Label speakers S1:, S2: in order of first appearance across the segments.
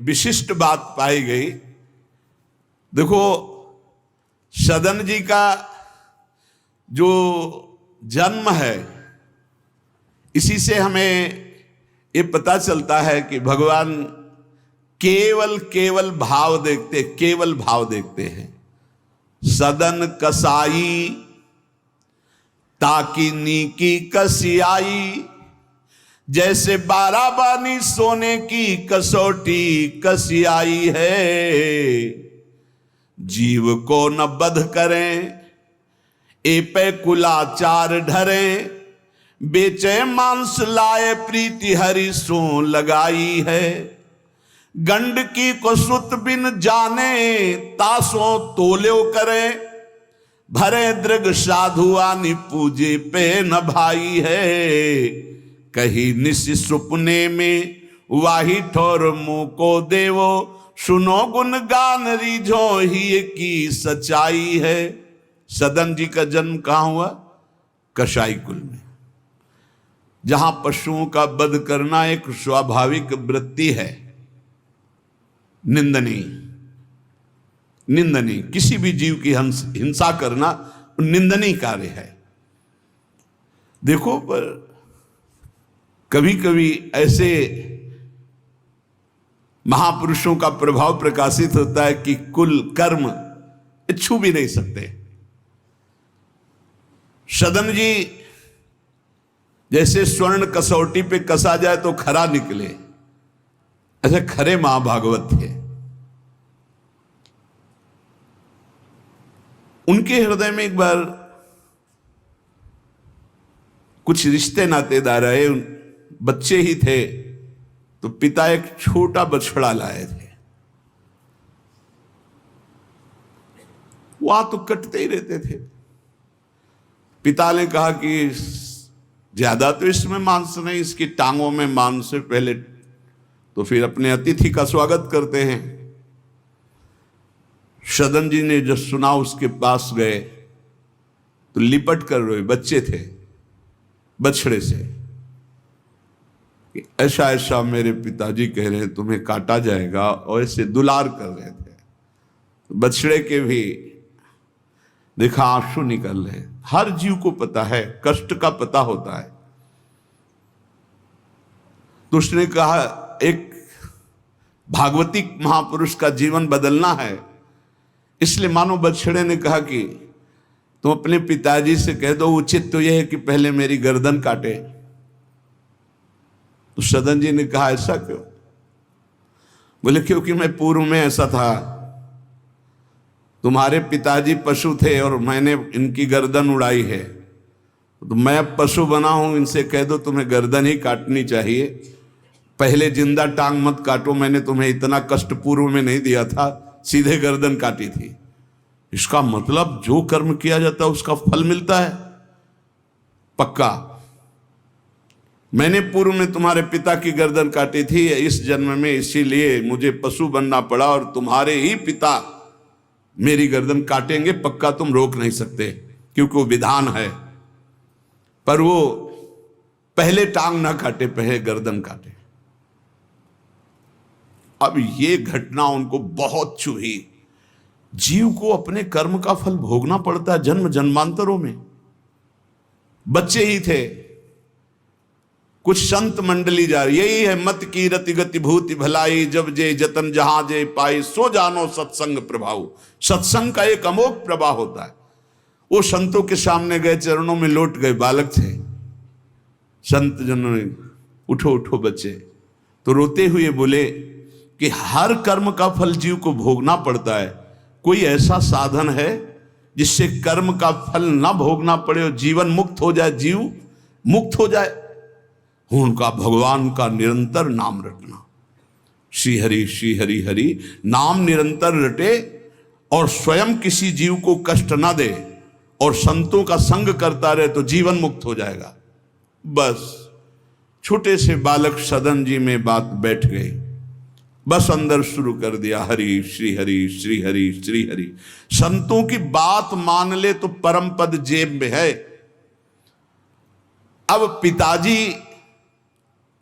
S1: विशिष्ट बात पाई गई। देखो, सदन जी का जो जन्म है, इसी से हमें ये पता चलता है कि भगवान केवल भाव देखते हैं। सदन कसाई ताकि नीकी कसियाई, जैसे बाराबानी सोने की कसौटी कसियाई है। जीव को न बध करें ए पे कुलाचार ढरें, बेचे मांस लाए प्रीति हरि सो लगाई है। गंड की को सुत बिन जाने तासों तोल्यो करे, भरे दृग साधु आनि पूजे पे न भाई है। कही निस सुपने में वाही ठोर मुंह को देवो, सुनो गुण गान रीझो ही की सच्चाई है। सदन जी का जन्म कहां हुआ? कसाई कुल में, जहां पशुओं का वध करना एक स्वाभाविक वृत्ति है। निंदनीय किसी भी जीव की हिंसा करना निंदनीय कार्य है। देखो, पर कभी कभी ऐसे महापुरुषों का प्रभाव प्रकाशित होता है कि कुल कर्म छू भी नहीं सकते। सदन जी जैसे स्वर्ण कसौटी पे कसा जाए तो खरा निकले, ऐसे खरे महाभागवत थे। उनके हृदय में एक बार कुछ रिश्ते नातेदार आए, बच्चे ही थे, तो पिता एक छोटा बछड़ा लाए थे। वहां तो कटते ही रहते थे। पिता ने कहा कि ज्यादा तो इसमें मांस नहीं, इसकी टांगों में मांस से पहले तो फिर अपने अतिथि का स्वागत करते हैं। सदन जी ने जब सुना, उसके पास गए तो लिपट कर रोए। बच्चे थे, बछड़े से कि ऐसा ऐसा मेरे पिताजी कह रहे हैं तुम्हें काटा जाएगा, और ऐसे दुलार कर रहे थे। बछड़े के भी देखा आंसू निकल रहे। हर जीव को पता है, कष्ट का पता होता है। तो उसने कहा, एक भागवतिक महापुरुष का जीवन बदलना है, इसलिए मानो बछड़े ने कहा कि तुम अपने पिताजी से कह दो, उचित तो यह है कि पहले मेरी गर्दन काटे। तो सदन जी ने कहा, ऐसा क्यों? बोले, क्योंकि मैं पूर्व में ऐसा था, तुम्हारे पिताजी पशु थे और मैंने इनकी गर्दन उड़ाई है, तो मैं अब पशु बना हूं, इनसे कह दो तुम्हें गर्दन ही काटनी चाहिए, पहले जिंदा टांग मत काटो, मैंने तुम्हें इतना कष्ट पूर्व में नहीं दिया था, सीधे गर्दन काटी थी। इसका मतलब जो कर्म किया जाता है उसका फल मिलता है पक्का। मैंने पूर्व में तुम्हारे पिता की गर्दन काटी थी इस जन्म में, इसीलिए मुझे पशु बनना पड़ा, और तुम्हारे ही पिता मेरी गर्दन काटेंगे पक्का, तुम रोक नहीं सकते, क्योंकि वो विधान है। पर वो पहले टांग ना काटे, पहले गर्दन काटे। अब ये घटना उनको बहुत छुई। जीव को अपने कर्म का फल भोगना पड़ता है जन्म जन्मांतरों में। बच्चे ही थे, कुछ संत मंडली जा रही, यही है मत की रति गति भूति भलाई, जब जे जतन जहां जे पाई, सो जानो सत्संग प्रभाव। सत्संग का एक अमोघ प्रभाव होता है। वो संतों के सामने गए, चरणों में लौट गए, बालक थे। संत जनों ने, उठो उठो बच्चे, तो रोते हुए बोले कि हर कर्म का फल जीव को भोगना पड़ता है, कोई ऐसा साधन है जिससे कर्म का फल ना भोगना पड़े और जीवन मुक्त हो जाए, जीव मुक्त हो जाए? उनका भगवान का निरंतर नाम रटना। श्री हरि हरि नाम निरंतर रटे, और स्वयं किसी जीव को कष्ट ना दे, और संतों का संग करता रहे, तो जीवन मुक्त हो जाएगा। बस छोटे से बालक सदन जी में बात बैठ गई। बस अंदर शुरू कर दिया, हरि श्री हरि श्री हरि श्री हरि। संतों की बात मान ले तो परम पद जेब में है। अब पिताजी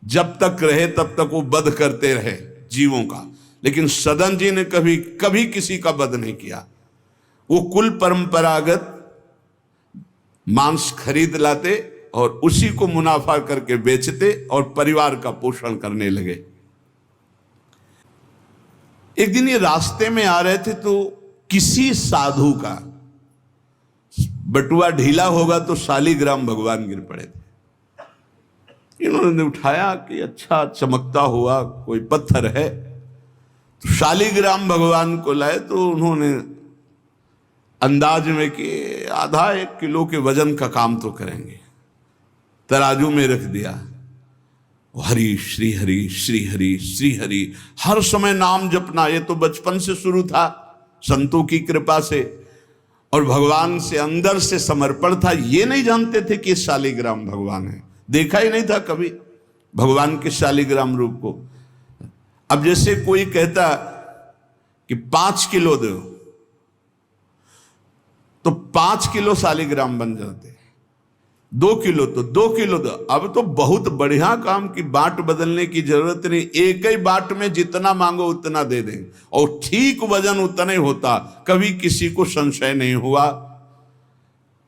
S1: जब तक रहे तब तक वो वध करते रहे, जीवों का, लेकिन सदन जी ने कभी कभी किसी का वध नहीं किया। वो कुल परंपरागत मांस खरीद लाते और उसी को मुनाफा करके बेचते और परिवार का पोषण करने लगे। एक दिन ये रास्ते में आ रहे थे तो किसी साधु का बटुआ ढीला होगा तो शालिग्राम भगवान गिर पड़े थे। इन्होंने उठाया कि अच्छा चमकता हुआ कोई पत्थर है, तो शालिग्राम भगवान को लाए तो उन्होंने अंदाज में कि आधा 1 किलो के वजन का काम तो करेंगे, तराजू में रख दिया। हरि श्री हरि श्री हरि श्री हरि, हर समय नाम जपना। ये तो बचपन से शुरू था संतों की कृपा से, और भगवान से अंदर से समर्पण था। ये नहीं जानते थे कि शालिग्राम भगवान है, देखा ही नहीं था कभी भगवान के शालिग्राम रूप को। अब जैसे कोई कहता कि 5 किलो दो, तो 5 किलो शालिग्राम बन जाते, 2 किलो तो 2 किलो दो। अब तो बहुत बढ़िया काम की बाट बदलने की जरूरत नहीं, एक ही बाट में जितना मांगो उतना दे दें, और ठीक वजन उतना ही होता, कभी किसी को संशय नहीं हुआ।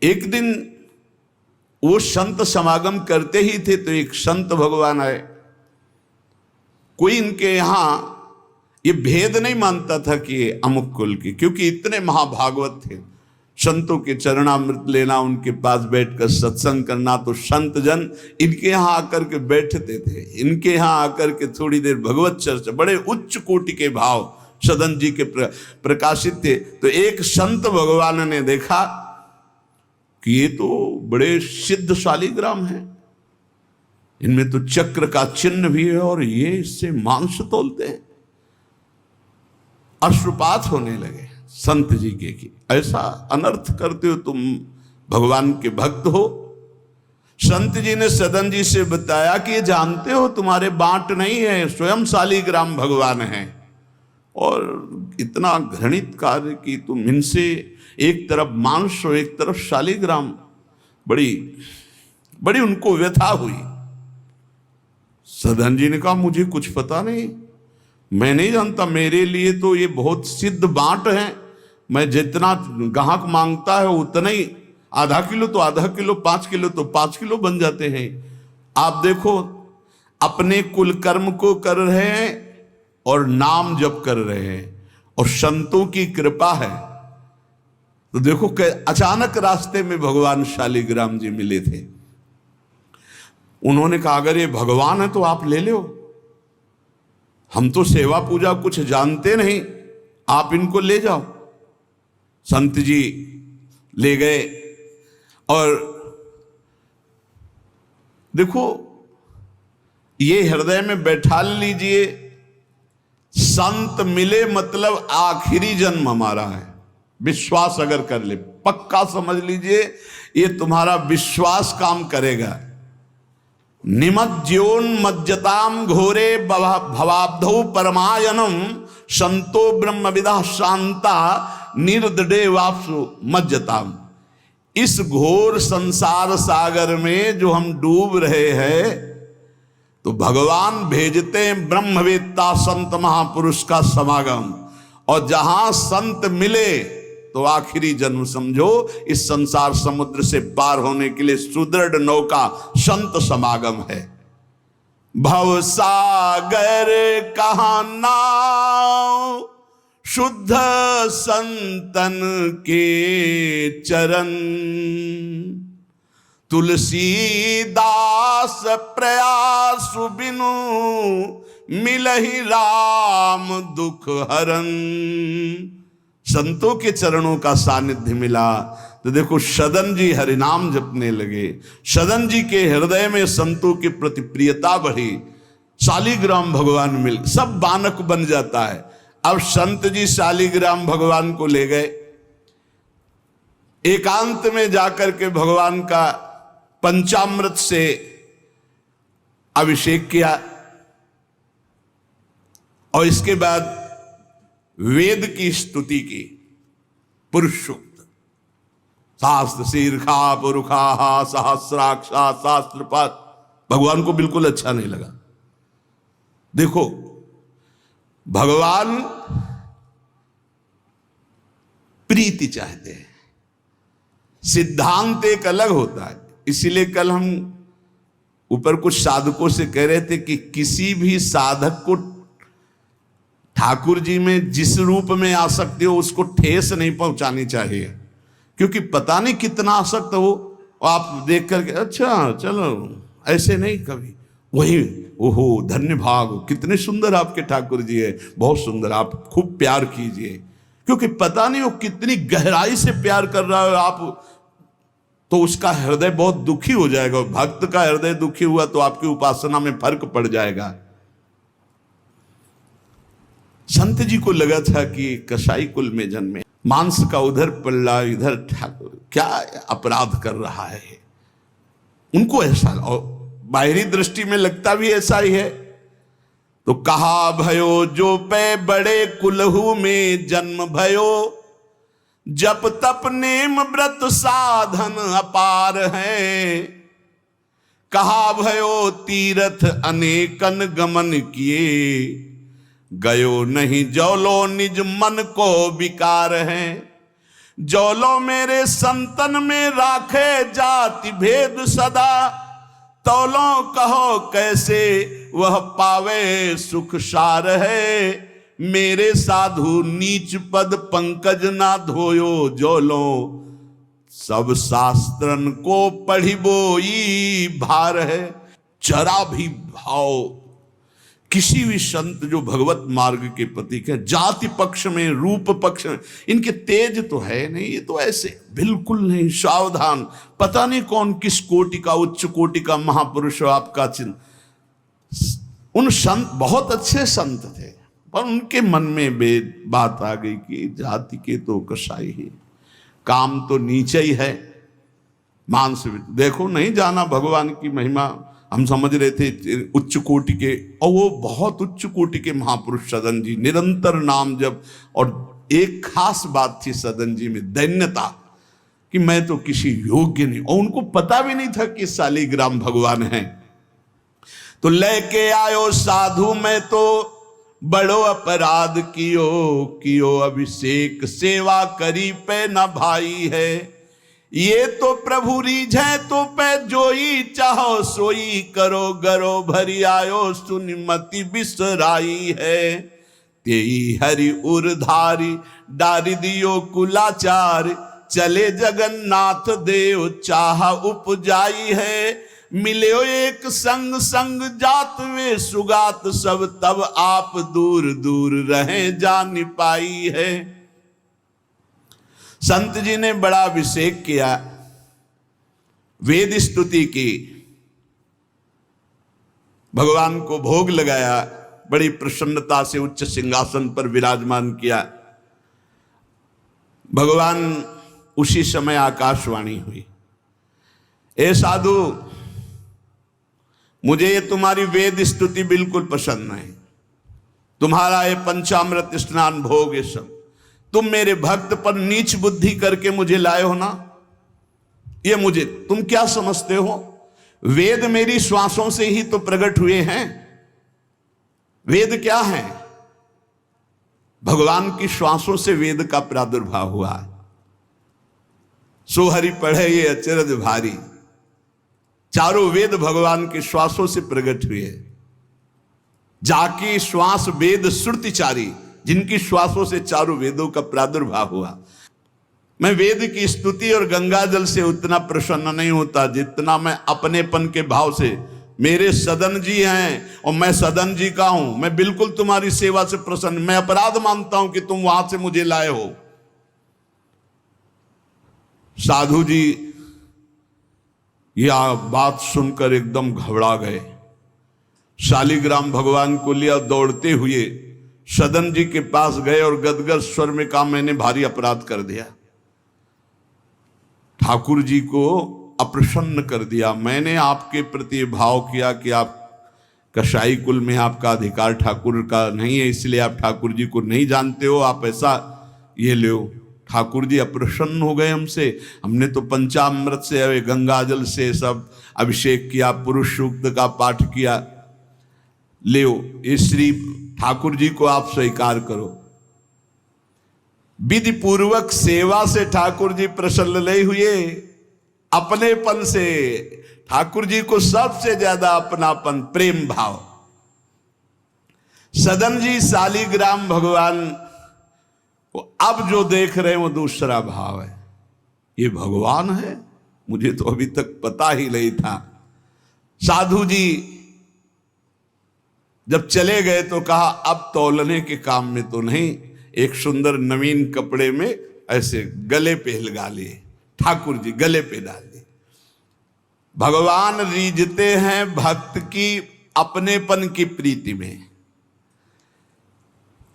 S1: एक दिन वो संत समागम करते ही थे तो एक संत भगवान आए। कोई इनके यहां ये भेद नहीं मानता था कि ये अमुक कुल की, क्योंकि इतने महाभागवत थे। संतों के चरणामृत लेना, उनके पास बैठकर सत्संग करना, तो संत जन इनके यहाँ आकर के बैठते थे, इनके यहाँ आकर के थोड़ी देर भगवत चर्चा, बड़े उच्च कोटि के भाव सदन जी के प्रकाशित थे। तो एक संत भगवान ने देखा कि ये तो बड़े सिद्ध शालिग्राम हैं, इनमें तो चक्र का चिन्ह भी है और ये इससे मांस तोलते हैं। अश्रुपात होने लगे संत जी के कि ऐसा अनर्थ करते हो तुम, भगवान के भक्त हो। संत जी ने सदन जी से बताया कि ये जानते हो तुम्हारे बांट नहीं है, स्वयं शालिग्राम भगवान है, और इतना घृणित कार्य कि तुम इनसे एक तरफ मांस और एक तरफ शालिग्राम। बड़ी बड़ी उनको व्यथा हुई। सदन जी ने कहा मुझे कुछ पता नहीं, मैं नहीं जानता, मेरे लिए तो ये बहुत सिद्ध बांट है, मैं जितना ग्राहक मांगता है उतना ही, आधा किलो तो आधा किलो, 5 किलो तो 5 किलो बन जाते हैं। आप देखो अपने कुल कर्म को कर रहे हैं और नाम जप कर रहे हैं, और संतों की कृपा है। तो देखो अचानक रास्ते में भगवान शालिग्राम जी मिले थे। उन्होंने कहा अगर ये भगवान है तो आप ले लो, हम तो सेवा पूजा कुछ जानते नहीं, आप इनको ले जाओ। संत जी ले गए, और देखो ये हृदय में बैठा लीजिए, संत मिले मतलब आखिरी जन्म हमारा है। विश्वास अगर कर ले, पक्का समझ लीजिए ये तुम्हारा विश्वास काम करेगा। निमज्जोन्मज्जताम घोरे भवाब्धौ परमायनम संतो ब्रह्मविदा शांता निर्दडे वापसु मज्जताम। इस घोर संसार सागर में जो हम डूब रहे हैं, तो भगवान भेजते हैं ब्रह्मवेत्ता संत महापुरुष का समागम, और जहां संत मिले तो आखिरी जन्म समझो इस संसार समुद्र से पार होने के लिए सुदृढ़ नौका संत समागम है। भव सागर कहा नाव, शुद्ध संतन के चरण, तुलसीदास प्रयास बिनु मिलहि राम दुख हरन। संतों के चरणों का सानिध्य मिला तो देखो सदन जी हरिनाम जपने लगे, सदन जी के हृदय में संतों की प्रति प्रियता बढ़ी, शालिग्राम भगवान मिल, सब बानक बन जाता है। अब संत जी शालिग्राम भगवान को ले गए, एकांत में जाकर के भगवान का पंचामृत से अभिषेक किया, और इसके बाद वेद की स्तुति की, पुरुष सूक्त, शास्त्र शीर्षा पुरुखा सहस्राक्षा शास्त्रपात। भगवान को बिल्कुल अच्छा नहीं लगा। देखो भगवान प्रीति चाहते हैं, सिद्धांत एक अलग होता है। इसीलिए कल हम ऊपर कुछ साधकों से कह रहे थे कि किसी भी साधक को ठाकुर जी में जिस रूप में आसक्ति हो उसको ठेस नहीं पहुंचानी चाहिए, क्योंकि पता नहीं कितना आसक्त हो, आप देख करके अच्छा चलो, ऐसे नहीं कभी वही ओहो धन्य भाग, कितने सुंदर आपके ठाकुर जी है, बहुत सुंदर, आप खूब प्यार कीजिए, क्योंकि पता नहीं वो कितनी गहराई से प्यार कर रहा है आप, तो उसका हृदय बहुत दुखी हो जाएगा। भक्त का हृदय दुखी हुआ तो आपकी उपासना में फर्क पड़ जाएगा। संत जी को लगा था कि कसाई कुल में जन्मे, मांस का उधर पल्ला इधर ठाकुर, क्या अपराध कर रहा है, उनको ऐसा, और बाहरी दृष्टि में लगता भी ऐसा ही है। तो कहा भयो जो पे बड़े कुलहू में जन्म भयो, जप तप नेम व्रत साधन अपार है। कहा भयो तीर्थ अनेकन गमन किए, गयो नहीं जौलो निज मन को विकार है। जौलो मेरे संतन में राखे जाति भेद सदा, तौलो कहो कैसे वह पावे सुख सार है। मेरे साधु नीच पद पंकज ना धोयो, जोलो सब शास्त्रन को पढ़ी बोई भार है। जरा भी भाव किसी भी संत जो भगवत मार्ग के प्रतीक है, जाति पक्ष में रूप पक्ष में इनके तेज तो है नहीं, ये तो ऐसे बिल्कुल नहीं, सावधान, पता नहीं कौन किस कोटि का, उच्च कोटि का महापुरुष हो आपका चिन्ह। उन संत बहुत अच्छे संत थे, पर उनके मन में बात आ गई कि जाति के तो कसाई ही, काम तो नीचे ही है, मांस देखो नहीं जाना भगवान की महिमा। हम समझ रहे थे उच्च कोटि के, और वो बहुत उच्च कोटि के महापुरुष सदन जी, निरंतर नाम जप, और एक खास बात थी सदन जी में दैन्यता, कि मैं तो किसी योग्य नहीं, और उनको पता भी नहीं था कि शालिग्राम भगवान हैं। तो लेके आयो साधु मैं तो बड़ो अपराध कियो अभिषेक सेवा करी पे न भाई है। ये तो प्रभु रीझे तो पे जोई चाहो सोई, करो गरो भरी आयो सुनिमति बिसराई है। तेई हरि उरधारी डारी दियो कुलाचार, चले जगन्नाथ देव चाह उपजाई है। मिलो एक संग संग जात वे सुगात सब, तब आप दूर दूर रहे जान पाई है। संत जी ने बड़ा अभिषेक किया, वेद स्तुति की, भगवान को भोग लगाया, बड़ी प्रसन्नता से उच्च सिंहासन पर विराजमान किया। भगवान उसी समय आकाशवाणी हुई, ए साधु मुझे ये तुम्हारी वेद स्तुति बिल्कुल पसंद नहीं, तुम्हारा ये पंचामृत स्नान भोग ये सब, तुम मेरे भक्त पर नीच बुद्धि करके मुझे लाए हो ना, ये मुझे तुम क्या समझते हो? वेद मेरी श्वासों से ही तो प्रकट हुए हैं। वेद क्या है? भगवान की श्वासों से वेद का प्रादुर्भाव हुआ है। सो हरि पढ़े ये अचरज भारी, चारों वेद भगवान के श्वासों से प्रकट हुए। जाकी श्वास वेद श्रुतिचारी, जिनकी श्वासों से चारों वेदों का प्रादुर्भाव हुआ। मैं वेद की स्तुति और गंगा जल से उतना प्रसन्न नहीं होता जितना मैं अपनेपन के भाव से, मेरे सदन जी हैं और मैं सदन जी का हूं, मैं बिल्कुल तुम्हारी सेवा से प्रसन्न, मैं अपराध मानता हूं कि तुम वहां से मुझे लाए हो। साधु जी यह बात सुनकर एकदम घबरा गए, शालिग्राम भगवान को लिया, दौड़ते हुए सदन जी के पास गए और गदगद स्वर में कहा मैंने भारी अपराध कर दिया, ठाकुर जी को अप्रसन्न कर दिया, मैंने आपके प्रति भाव किया कि आप कसाई कुल में आपका अधिकार ठाकुर का नहीं है, इसलिए आप ठाकुर जी को नहीं जानते हो, आप ऐसा ये लो। ठाकुर जी अप्रसन्न हो गए हमसे, हमने तो पंचामृत से गंगा जल से सब अभिषेक किया, पुरुष सूक्त का पाठ किया, ले ये श्री ठाकुर जी को आप स्वीकार करो। विधि पूर्वक सेवा से ठाकुर जी प्रसन्न नहीं हुए, अपनेपन से। ठाकुर जी को सबसे ज्यादा अपनापन, प्रेम भाव। सदन जी शालिग्राम भगवान को अब जो देख रहे हैं वो दूसरा भाव है। ये भगवान है, मुझे तो अभी तक पता ही नहीं था। साधु जी जब चले गए तो कहा अब तौलने के काम में तो नहीं, एक सुंदर नवीन कपड़े में ऐसे गले पे लगा लिए, ठाकुर जी गले पे डाल दिए। भगवान रीझते हैं भक्त की अपनेपन की प्रीति में।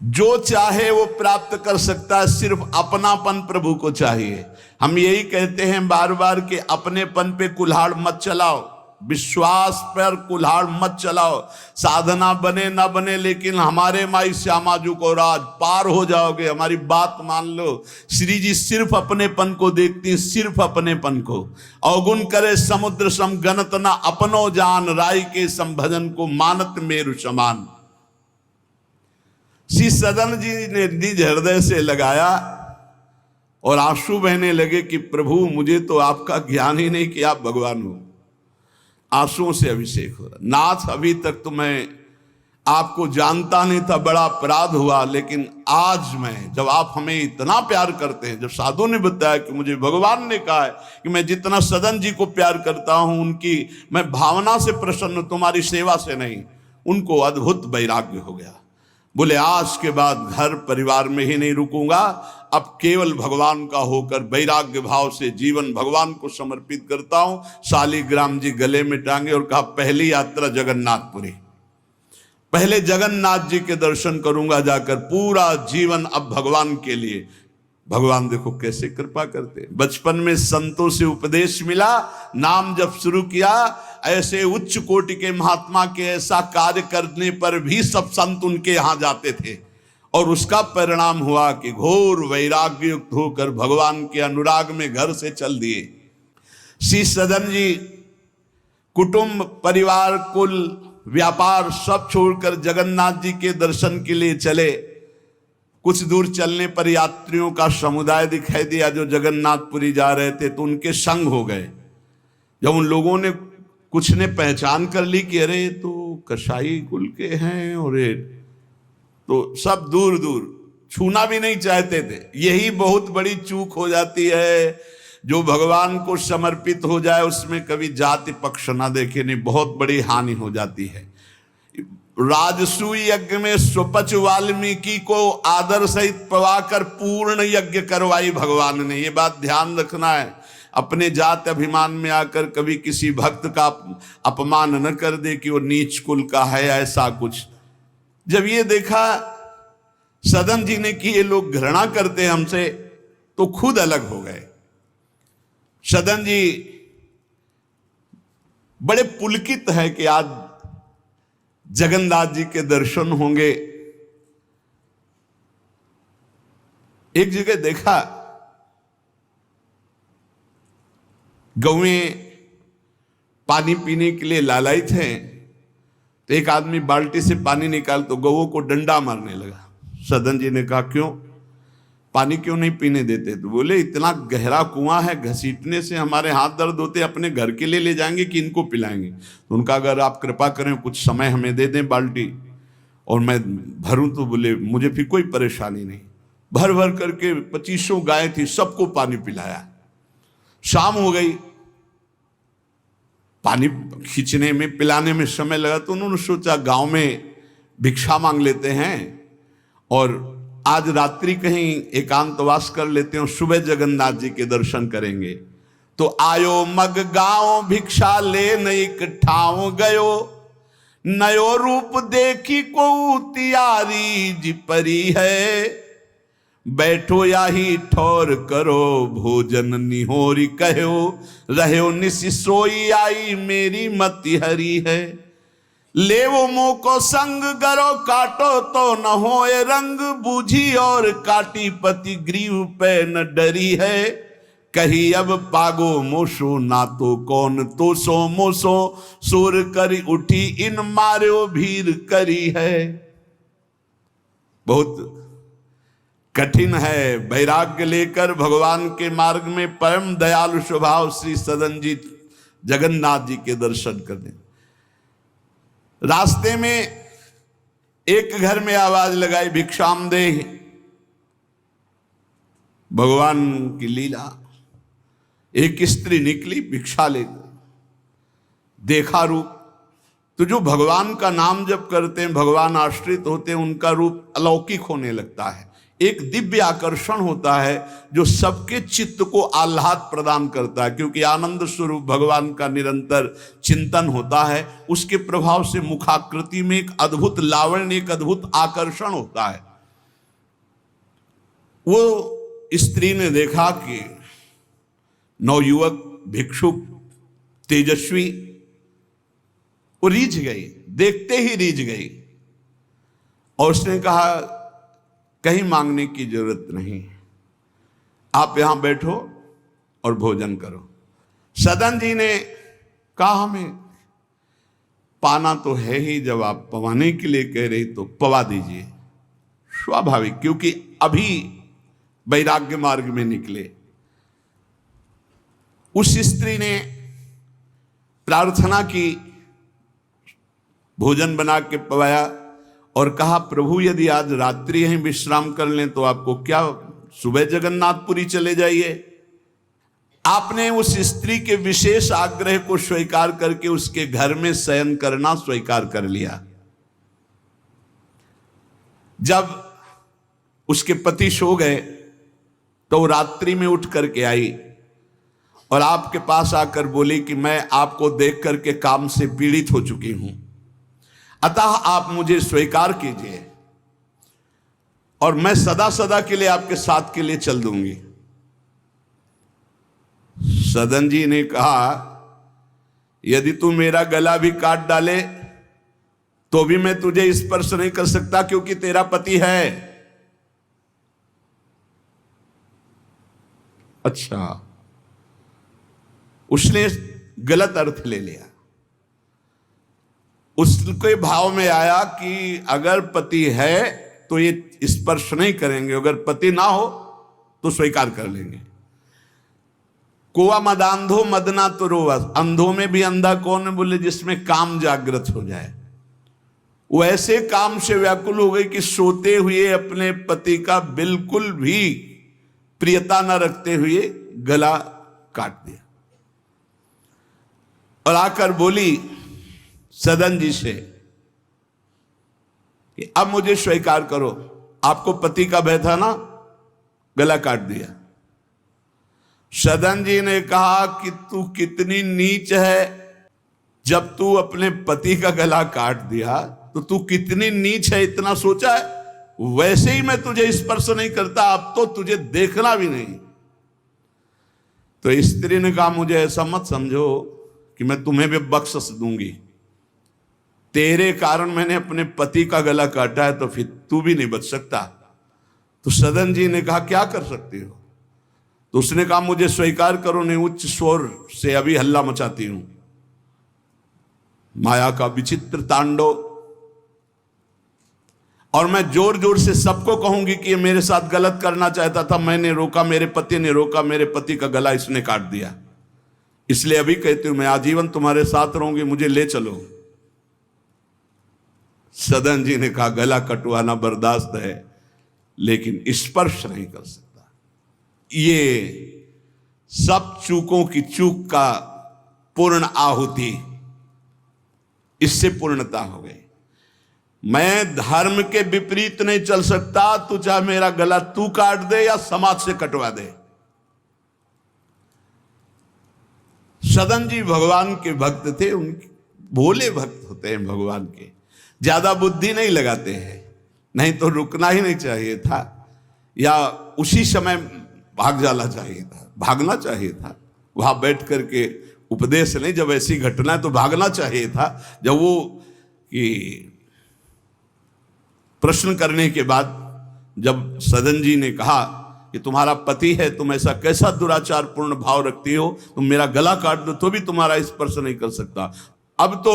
S1: जो चाहे वो प्राप्त कर सकता है, सिर्फ अपनापन प्रभु को चाहिए। हम यही कहते हैं बार बार कि अपनेपन पे कुल्हाड़ मत चलाओ, विश्वास पर कुल्हाड़ मत चलाओ। साधना बने ना बने, लेकिन हमारे माई श्यामा जी को राज पार हो जाओगे, हमारी बात मान लो। श्री जी सिर्फ अपनेपन को देखती, सिर्फ अपनेपन को। अवगुण करे समुद्र सम गणत ना अपनो जान, राय के संभजन को मानत मेरु समान। श्री सदन जी ने निज हृदय से लगाया और आंसू बहने लगे कि प्रभु मुझे तो आपका ज्ञान ही नहीं कि आप भगवान हो। आंसुओं से अभिषेक हो रहा। नाथ अभी तक तो मैं आपको जानता नहीं था, बड़ा अपराध हुआ, लेकिन आज मैं, जब आप हमें इतना प्यार करते हैं, जब साधु ने बताया कि मुझे भगवान ने कहा है कि मैं जितना सदन जी को प्यार करता हूं, उनकी मैं भावना से प्रसन्न, तुम्हारी सेवा से नहीं, उनको अद्भुत वैराग्य हो गया। बोले आज के बाद घर परिवार में ही नहीं रुकूंगा, अब केवल भगवान का होकर वैराग्य भाव से जीवन भगवान को समर्पित करता हूं। शालिग्राम जी गले में टांगे और कहा पहली यात्रा जगन्नाथपुरी, पहले जगन्नाथ जी के दर्शन करूंगा जाकर, पूरा जीवन अब भगवान के लिए। भगवान देखो कैसे कृपा करते। बचपन में संतों से उपदेश मिला, नाम जब शुरू किया, ऐसे उच्च कोटि के महात्मा के ऐसा कार्य करने पर भी सब संत उनके यहां जाते थे, और उसका परिणाम हुआ कि घोर वैराग्य युक्त होकर भगवान के अनुराग में घर से चल दिए। श्री सदन जी कुटुंब परिवार कुल व्यापार सब छोड़कर जगन्नाथ जी के दर्शन के लिए चले। कुछ दूर चलने पर यात्रियों का समुदाय दिखाई दिया जो जगन्नाथपुरी जा रहे थे, तो उनके संग हो गए। जब उन लोगों ने, कुछ ने पहचान कर ली कि अरे तो कसाई कुल के हैं, और तो सब दूर दूर छूना भी नहीं चाहते थे। यही बहुत बड़ी चूक हो जाती है। जो भगवान को समर्पित हो जाए उसमें कभी जाति पक्ष ना देखे, नहीं, बहुत बड़ी हानि हो जाती है। राजसूय यज्ञ में स्वपच वाल्मीकि को आदर सहित पवाकर पूर्ण यज्ञ करवाई भगवान ने। ये बात ध्यान रखना है। अपने जात अभिमान में आकर कभी किसी भक्त का अपमान न कर दे कि वो नीच कुल का है, ऐसा कुछ। जब ये देखा सदन जी ने कि ये लोग घृणा करते हैं हमसे, तो खुद अलग हो गए। सदन जी बड़े पुलकित है कि आज जगन्नाथ जी के दर्शन होंगे। एक जगह देखा, गौएं पानी पीने के लिए लालायित हैं, तो एक आदमी बाल्टी से पानी निकाल तो गौओं को डंडा मारने लगा। सदन जी ने कहा क्यों, पानी क्यों नहीं पीने देते? तो बोले इतना गहरा कुआं है, घसीटने से हमारे हाथ दर्द होते, अपने घर के लिए ले जाएंगे कि इनको पिलाएंगे? तो उनका अगर आप कृपा करें कुछ समय हमें दे दें बाल्टी और मैं भरूं, तो बोले मुझे फिर कोई परेशानी नहीं। भर भर करके 2500 गाय थी, सबको पानी पिलाया। शाम हो गई, पानी खींचने में पिलाने में समय लगा, तो उन्होंने सोचा गांव में भिक्षा मांग लेते हैं और आज रात्रि कहीं एकांतवास कर लेते हैं, सुबह जगन्नाथ जी के दर्शन करेंगे। तो आयो मग गांव भिक्षा ले नई ठाव गयो, नयो रूप देखी को तियारी जी परी है, बैठो या ही ठौर करो भोजन निहोरी कहो, रहो निसि सोई आई मेरी मति हरी है, ले वो मुंह को संग गरो काटो तो न होए रंग, बूझी और काटी पति ग्रीव पे न डरी है, कही अब पागो मोसो ना तो कौन तो सो मोसो, सुर करी उठी इन मार्यो भीर करी है। बहुत कठिन है। वैराग्य लेकर भगवान के मार्ग में परम दयालु स्वभाव श्री सदन जी जगन्नाथ जी के दर्शन करने, रास्ते में एक घर में आवाज लगाई, भिक्षाम दे। भगवान की लीला, एक स्त्री निकली भिक्षा लेकर, देखा रूप। तो जो भगवान का नाम जप करते हैं, भगवान आश्रित होते हैं, उनका रूप अलौकिक होने लगता है। एक दिव्य आकर्षण होता है जो सबके चित्त को आह्लाद प्रदान करता है, क्योंकि आनंद स्वरूप भगवान का निरंतर चिंतन होता है। उसके प्रभाव से मुखाकृति में एक अद्भुत लावण्य, एक अद्भुत आकर्षण होता है। वो स्त्री ने देखा कि नवयुवक भिक्षुक तेजस्वी, वो रीझ गई, देखते ही रीझ गई, और उसने कहा कहीं मांगने की जरूरत नहीं, आप यहां बैठो और भोजन करो। सदन जी ने कहा हमें पाना तो है ही, जब आप पवाने के लिए कह रही तो पवा दीजिए। स्वाभाविक, क्योंकि अभी वैराग्य मार्ग में निकले। उस स्त्री ने प्रार्थना की, भोजन बना के पवाया और कहा प्रभु यदि आज रात्रि यहीं विश्राम कर लें तो आपको क्या, सुबह जगन्नाथपुरी चले जाइए। आपने उस स्त्री के विशेष आग्रह को स्वीकार करके उसके घर में शयन करना स्वीकार कर लिया। जब उसके पति सो गए तो वो रात्रि में उठ करके आई और आपके पास आकर बोली कि मैं आपको देख करके काम से पीड़ित हो चुकी हूं, अतः आप मुझे स्वीकार कीजिए और मैं सदा सदा के लिए आपके साथ के लिए चल दूंगी। सदन जी ने कहा यदि तू मेरा गला भी काट डाले तो भी मैं तुझे स्पर्श नहीं कर सकता, क्योंकि तेरा पति है। अच्छा, उसने गलत अर्थ ले लिया। उसके भाव में आया कि अगर पति है तो ये स्पर्श नहीं करेंगे, अगर पति ना हो तो स्वीकार कर लेंगे। कोआ मदांधो मदना तो रोवा, अंधों में भी अंधा कौन है, बोले जिसमें काम जागृत हो जाए। वो ऐसे काम से व्याकुल हो गई कि सोते हुए अपने पति का बिल्कुल भी प्रियता न रखते हुए गला काट दिया और आकर बोली सदन जी से कि अब मुझे स्वीकार करो, आपको पति का भय था ना, गला काट दिया। सदन जी ने कहा कि तू कितनी नीच है, जब तू अपने पति का गला काट दिया तो तू कितनी नीच है, इतना सोचा है? वैसे ही मैं तुझे स्पर्श नहीं करता, अब तो तुझे देखना भी नहीं। तो स्त्री ने कहा मुझे ऐसा मत समझो कि मैं तुम्हें भी बख्श दूंगी, तेरे कारण मैंने अपने पति का गला काटा है, तो फिर तू भी नहीं बच सकता। तो सदन जी ने कहा क्या कर सकती हो? तो उसने कहा मुझे स्वीकार करो, नहीं उच्च स्वर से अभी हल्ला मचाती हूं। माया का विचित्र तांडव, और मैं जोर जोर से सबको कहूंगी कि ये मेरे साथ गलत करना चाहता था, मैंने रोका, मेरे पति ने रोका, मेरे पति का गला इसने काट दिया, इसलिए अभी कहती हूं मैं आजीवन तुम्हारे साथ रहूंगी, मुझे ले चलो। सदन जी ने कहा गला कटवाना बर्दाश्त है, लेकिन स्पर्श नहीं कर सकता। ये सब चूकों की चूक का पूर्ण आहुति, इससे पूर्णता हो गई। मैं धर्म के विपरीत नहीं चल सकता, तू चाहे मेरा गला तू काट दे या समाज से कटवा दे। सदन जी भगवान के भक्त थे, उनके भोले भक्त होते हैं भगवान के, ज्यादा बुद्धि नहीं लगाते हैं। नहीं तो रुकना ही नहीं चाहिए था, या उसी समय भाग जाना चाहिए था, भागना चाहिए था। वहां बैठ करके उपदेश नहीं, जब ऐसी घटना है तो भागना चाहिए था। जब वो कि प्रश्न करने के बाद जब सदन जी ने कहा कि तुम्हारा पति है, तुम ऐसा कैसा दुराचार पूर्ण भाव रखती हो, तुम मेरा गला काट दो तो भी तुम्हारा स्पर्श नहीं कर सकता। अब तो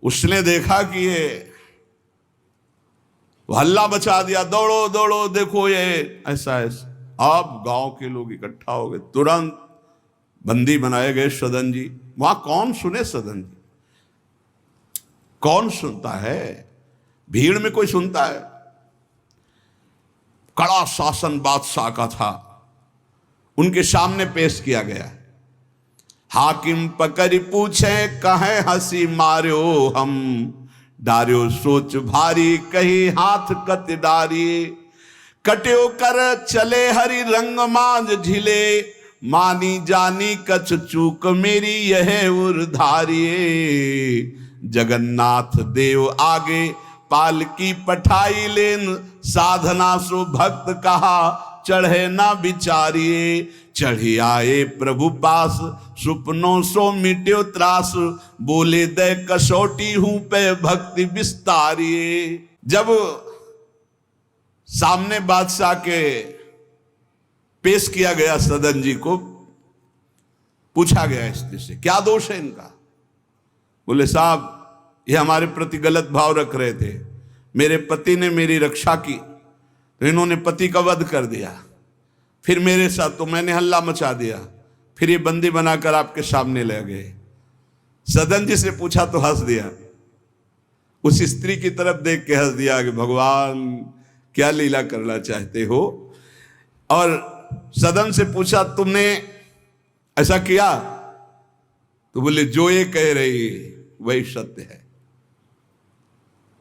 S1: उसने देखा कि ये हल्ला मचा दिया, दौड़ो दौड़ो, देखो ये ऐसा ऐसा। अब गांव के लोग इकट्ठा हो गए, तुरंत बंदी बनाए गए सदन जी। वहां कौन सुने सदन जी, कौन सुनता है, भीड़ में कोई सुनता है। कड़ा शासन बादशाह का था, उनके सामने पेश किया गया। हाकिम पकड़ पूछे कहे हंसी मार्यो हम, डार्यो सोच भारी कही हाथ कत डारी। कट्यो कर चले हरि रंग मांझ झिले, मानी जानी कछ चूक मेरी यह उर्धारिये। जगन्नाथ देव आगे पालकी पठाई लेन, साधना सो भक्त कहा चढ़े ना विचारिये। चढ़ी आए प्रभु पास सुपनों सो मिट्यो त्रास, बोले दे कसौटी हूं पे भक्ति विस्तारिये। जब सामने बादशाह के पेश किया गया सदन जी को, पूछा गया स्त्री से क्या दोष है इनका। बोले साहब ये हमारे प्रति गलत भाव रख रहे थे, मेरे पति ने मेरी रक्षा की तो इन्होंने पति का वध कर दिया, फिर मेरे साथ तो मैंने हल्ला मचा दिया, फिर ये बंदी बनाकर आपके सामने ले गए। सदन जी से पूछा तो हंस दिया, उस स्त्री की तरफ देख के हंस दिया कि भगवान क्या लीला करना चाहते हो। और सदन से पूछा तुमने ऐसा किया, तो बोले जो ये कह रही वही सत्य है।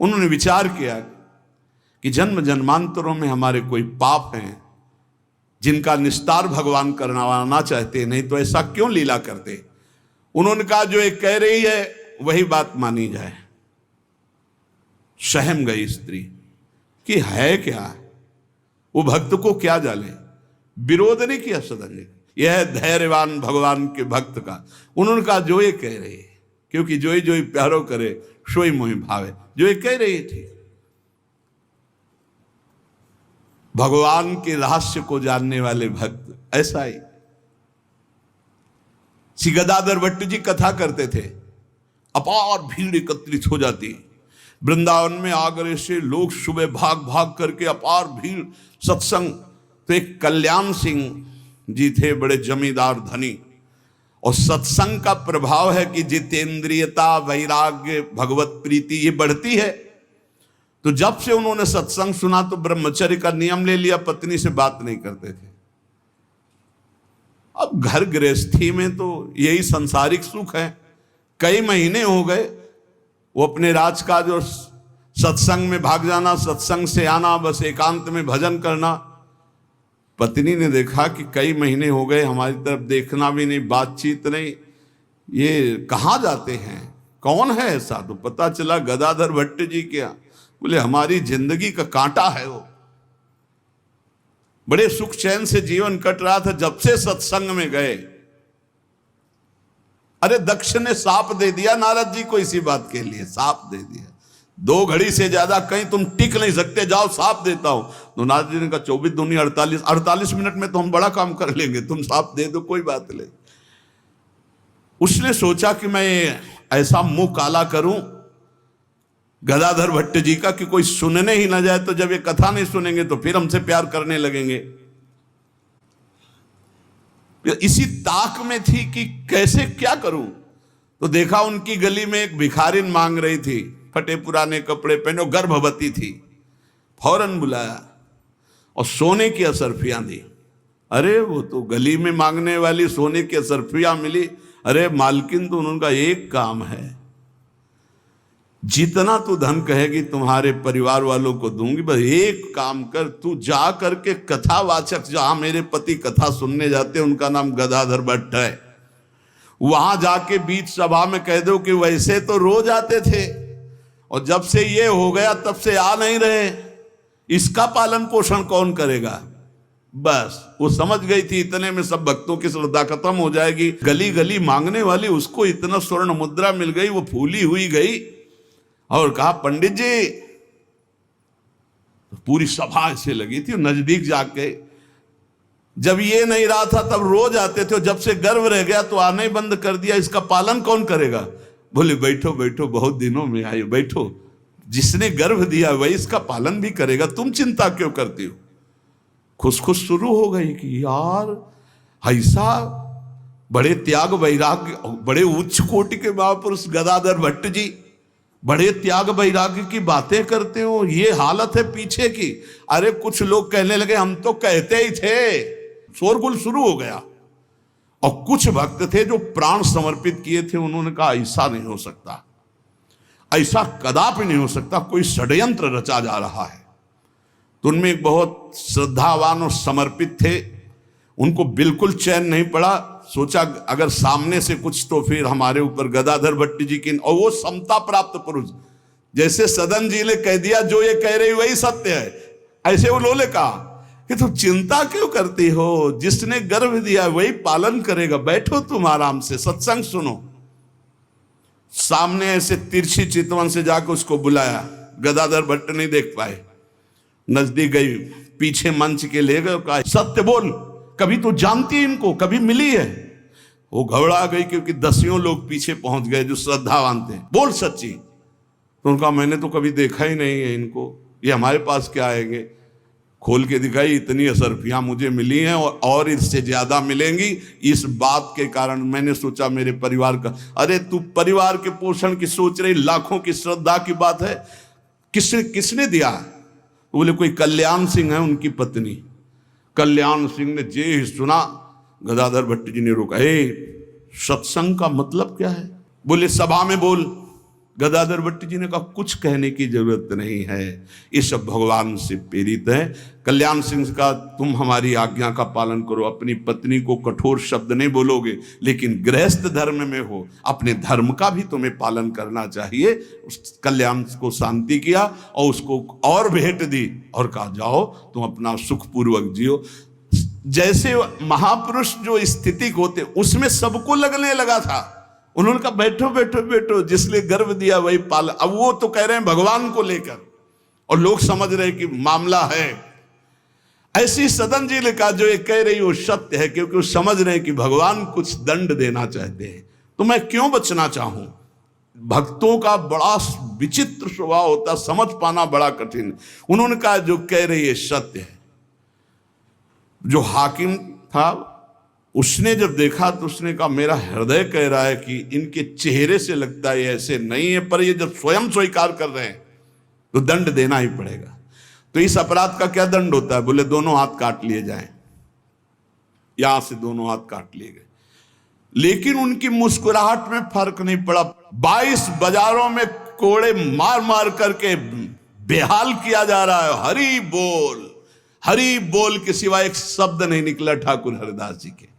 S1: उन्होंने विचार किया कि जन्म जन्मांतरों में हमारे कोई पाप हैं जिनका निस्तार भगवान करवाना चाहते, नहीं तो ऐसा क्यों लीला करते। उन्होंने कहा जो ये कह रही है वही बात मानी जाए। सहम गई स्त्री कि है क्या, वो भक्त को क्या जाले। विरोध नहीं किया सदन ने, यह धैर्यवान भगवान के भक्त का। उन्होंने कहा जो ये कह रही है, क्योंकि जो ही प्यारो करे सोई मोहि भावे, जो ये कह रही थी। भगवान के रहस्य को जानने वाले भक्त ऐसा ही। श्री गदाधर भट्ट जी कथा करते थे, अपार भीड़ एकत्रित हो जाती वृंदावन में। आगरे से लोग सुबह भाग भाग करके अपार भीड़ सत्संग। तो एक कल्याण सिंह जी थे, बड़े जमींदार धनी, और सत्संग का प्रभाव है कि जितेंद्रियता, वैराग्य, भगवत प्रीति ये बढ़ती है। तो जब से उन्होंने सत्संग सुना तो ब्रह्मचर्य का नियम ले लिया, पत्नी से बात नहीं करते थे। अब घर गृहस्थी में तो यही संसारिक सुख है। कई महीने हो गए वो अपने राजकाज और सत्संग में भाग जाना, सत्संग से आना, बस एकांत में भजन करना। पत्नी ने देखा कि कई महीने हो गए हमारी तरफ देखना भी नहीं, बातचीत नहीं, ये कहाँ जाते हैं, कौन है ऐसा। तो पता चला गदाधर भट्ट जी क्या। बोले हमारी जिंदगी का कांटा है वो, बड़े सुख चैन से जीवन कट रहा था, जब से सत्संग में गए। अरे दक्ष ने साप दे दिया नारद जी को इसी बात के लिए, साप दे दिया। 2 घड़ी से ज्यादा कहीं तुम टिक नहीं सकते, जाओ साप देता हूं। तो नारद जी ने कहा 24 दूनी 48 मिनट में तो हम बड़ा काम कर लेंगे, तुम साप दे दो कोई बात नहीं। उसने सोचा कि मैं ऐसा मुंह काला करूं गदाधर भट्ट जी का कि कोई सुनने ही ना जाए, तो जब ये कथा नहीं सुनेंगे तो फिर हमसे प्यार करने लगेंगे। इसी ताक में थी कि कैसे क्या करूं। तो देखा उनकी गली में एक भिखारिन मांग रही थी, फटे पुराने कपड़े पहने, गर्भवती थी। फौरन बुलाया और सोने की असरफियां दी। अरे वो तो गली में मांगने वाली सोने की असरफियां मिली। अरे मालकिन तो उनका एक काम है, जितना तू धन कहेगी तुम्हारे परिवार वालों को दूंगी, बस एक काम कर, तू जा करके कथावाचक, जहां मेरे पति कथा सुनने जाते हैं उनका नाम गदाधर भट्ट है, वहां जाके बीच सभा में कह दो कि वैसे तो रोज आते थे और जब से ये हो गया तब से आ नहीं रहे, इसका पालन पोषण कौन करेगा। बस वो समझ गई थी इतने में सब भक्तों की श्रद्धा खत्म हो जाएगी। गली गली मांगने वाली उसको इतना स्वर्ण मुद्रा मिल गई, वो फूली हुई गई और कहा पंडित जी। पूरी सभा ऐसे लगी थी, नजदीक जाके जब ये नहीं रहा था तब रोज आते थे, जब से गर्व रह गया तो आने बंद कर दिया, इसका पालन कौन करेगा। बोले बैठो बैठो, बहुत दिनों में आए, बैठो। जिसने गर्भ दिया वही इसका पालन भी करेगा, तुम चिंता क्यों करती हो। खुश खुश शुरू हो गई कि यार ऐसा बड़े त्याग वैराग्य, बड़े उच्च कोटि के महापुरुष गदाधर भट्ट जी बड़े त्याग वैराग्य की बातें करते हो, ये हालत है पीछे की। अरे कुछ लोग कहने लगे हम तो कहते ही थे, शोरगुल शुरू हो गया। और कुछ भक्त थे जो प्राण समर्पित किए थे, उन्होंने कहा ऐसा नहीं हो सकता, ऐसा कदापि नहीं हो सकता, कोई षड्यंत्र रचा जा रहा है। तो उनमें एक बहुत श्रद्धावान और समर्पित थे, उनको बिल्कुल चैन नहीं पड़ा। सोचा अगर सामने से कुछ तो फिर हमारे ऊपर गदाधर भट्ट जी की, और वो समता प्राप्त पुरुष, जैसे सदन जी ने कह दिया जो ये कह रही वही सत्य है, ऐसे उन्होंने कहा कि तुम चिंता क्यों करती हो, जिसने गर्भ दिया वही पालन करेगा, बैठो तुम आराम से सत्संग सुनो। सामने ऐसे तिरछी चितवन से जाकर उसको बुलाया, गदाधर भट्ट नहीं देख पाए, नजदीक गई, पीछे मंच के ले गए, कहा सत्य बोल, कभी तो जानती है इनको, कभी मिली है। वो घबरा गई क्योंकि दसियों लोग पीछे पहुंच गए जो श्रद्धावान थे, बोल सच्ची। तो उनका मैंने तो कभी देखा ही नहीं है इनको, ये हमारे पास क्या आएंगे। खोल के दिखाई, इतनी असरफियां मुझे मिली हैं और इससे ज्यादा मिलेंगी। इस बात के कारण मैंने सोचा मेरे परिवार का, अरे तू परिवार के पोषण की सोच रही, लाखों की श्रद्धा की बात है, किसने दिया। तो बोले कोई कल्याण सिंह है उनकी पत्नी। कल्याण सिंह ने जे ही सुना, गदाधर भट्ट जी ने रोका, सत्संग का मतलब क्या है, बोले सभा में बोल। गदाधर भट्ट जी ने कहा कुछ कहने की जरूरत नहीं है, ये सब भगवान से प्रेरित है। कल्याण सिंह का तुम हमारी आज्ञा का पालन करो, अपनी पत्नी को कठोर शब्द नहीं बोलोगे, लेकिन गृहस्थ धर्म में हो, अपने धर्म का भी तुम्हें पालन करना चाहिए। उस कल्याण को शांति किया और उसको और भेंट दी और कहा जाओ तुम अपना सुखपूर्वक जियो। जैसे महापुरुष जो स्थिति होते उसमें सबको लगने लगा था। उन्होंने कहा बैठो बैठो बैठो, जिसने गर्भ दिया वही पाल। अब वो तो कह रहे हैं भगवान को लेकर, और लोग समझ रहे हैं कि मामला है। ऐसी सदन जी ने कहा जो ये कह रही वो सत्य है, क्योंकि वो समझ रहे हैं कि भगवान कुछ दंड देना चाहते हैं, तो मैं क्यों बचना चाहूं। भक्तों का बड़ा विचित्र स्वभाव होता, समझ पाना बड़ा कठिन। उन्होंने कहा जो कह रही है सत्य है। जो हाकिम था उसने जब देखा तो उसने कहा मेरा हृदय कह रहा है कि इनके चेहरे से लगता है ऐसे नहीं है, पर ये जब स्वयं स्वीकार कर रहे हैं तो दंड देना ही पड़ेगा। तो इस अपराध का क्या दंड होता है, बोले दोनों हाथ काट लिए जाएं। यहां से दोनों हाथ काट लिए गए, लेकिन उनकी मुस्कुराहट में फर्क नहीं पड़ा। 22 बाजारों में कोड़े मार मार करके बेहाल किया जा रहा है। हरि बोल के सिवा एक शब्द नहीं निकला ठाकुर हरिदास जी के।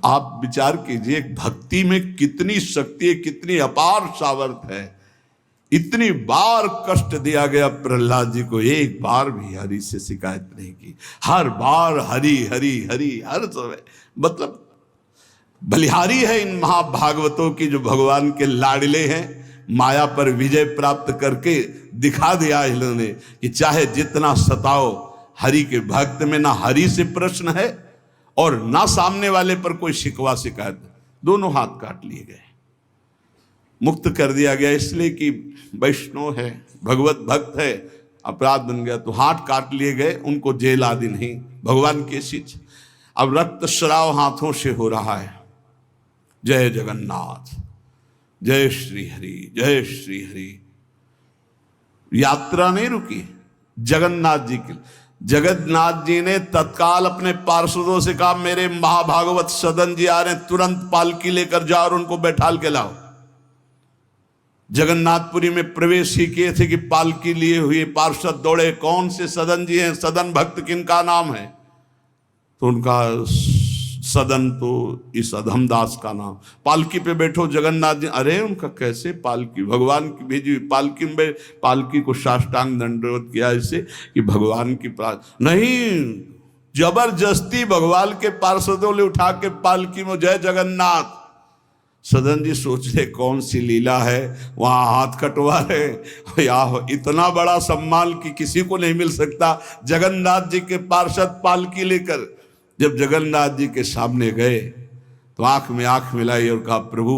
S1: आप विचार कीजिए भक्ति में कितनी शक्ति है, कितनी अपार सामर्थ है। इतनी बार कष्ट दिया गया प्रहलाद जी को, एक बार भी हरि से शिकायत नहीं की। हर बार हरि हरि हरि, हर समय मतलब बलिहारी है इन महाभागवतों की जो भगवान के लाडले हैं। माया पर विजय प्राप्त करके दिखा दिया इन्होंने कि चाहे जितना सताओ, हरि के भक्त में ना हरि से प्रश्न है और ना सामने वाले पर कोई शिकवा शिकायत। दोनों हाथ काट लिए गए, मुक्त कर दिया गया, इसलिए कि वैष्णव है, भगवत भक्त है। अपराध बन गया तो हाथ काट लिए गए, उनको जेल आदि नहीं, भगवान की शिक्षा। अब रक्त श्राव हाथों से हो रहा है। जय जगन्नाथ, जय श्री हरि, जय श्री हरि। यात्रा नहीं रुकी जगन्नाथ जी की। जगन्नाथ जी ने तत्काल अपने पार्षदों से कहा मेरे महाभागवत सदन जी आ रहे हैं, तुरंत पालकी लेकर जाओ और उनको बैठाल के लाओ। जगन्नाथपुरी में प्रवेश ही किए थे कि पालकी लिए हुए पार्षद दौड़े, कौन से सदन जी हैं, सदन भक्त किनका नाम है। तो उनका सदन तो इस अधमदास का नाम। पालकी पे बैठो जगन्नाथ जी, अरे उनका कैसे पालकी, भगवान की भेजी पालकी में, पालकी को साष्टांग दंडवत किया ऐसे कि भगवान की नहीं, जबरदस्ती भगवान के पार्षदों ने उठा के पालकी में, जय जगन्नाथ। सदन जी सोच रहे कौन सी लीला है, वहां हाथ कटवा रहे। या इतना बड़ा सम्मान कि किसी को नहीं मिल सकता। जगन्नाथ जी के पार्षद पालकी लेकर जब जगन्नाथ जी के सामने गए तो आंख में आंख मिलाई और कहा प्रभु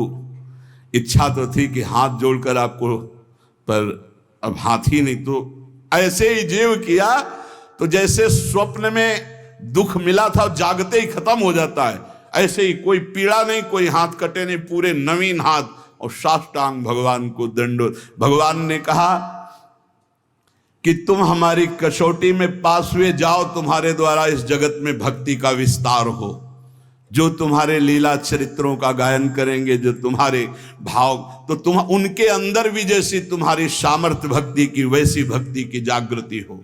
S1: इच्छा तो थी कि हाथ जोड़कर आपको पर अब हाथी नहीं, तो ऐसे ही जीव किया तो जैसे स्वप्न में दुख मिला था जागते ही खत्म हो जाता है, ऐसे ही कोई पीड़ा नहीं, कोई हाथ कटे नहीं, पूरे नवीन हाथ और साष्टांग भगवान को दंडोत। भगवान ने कहा कि तुम हमारी कसौटी में पास हुए जाओ, तुम्हारे द्वारा इस जगत में भक्ति का विस्तार हो। जो तुम्हारे लीला चरित्रों का गायन करेंगे, जो तुम्हारे भाव, तो तुम उनके अंदर भी जैसी तुम्हारी सामर्थ्य भक्ति की, वैसी भक्ति की जागृति हो।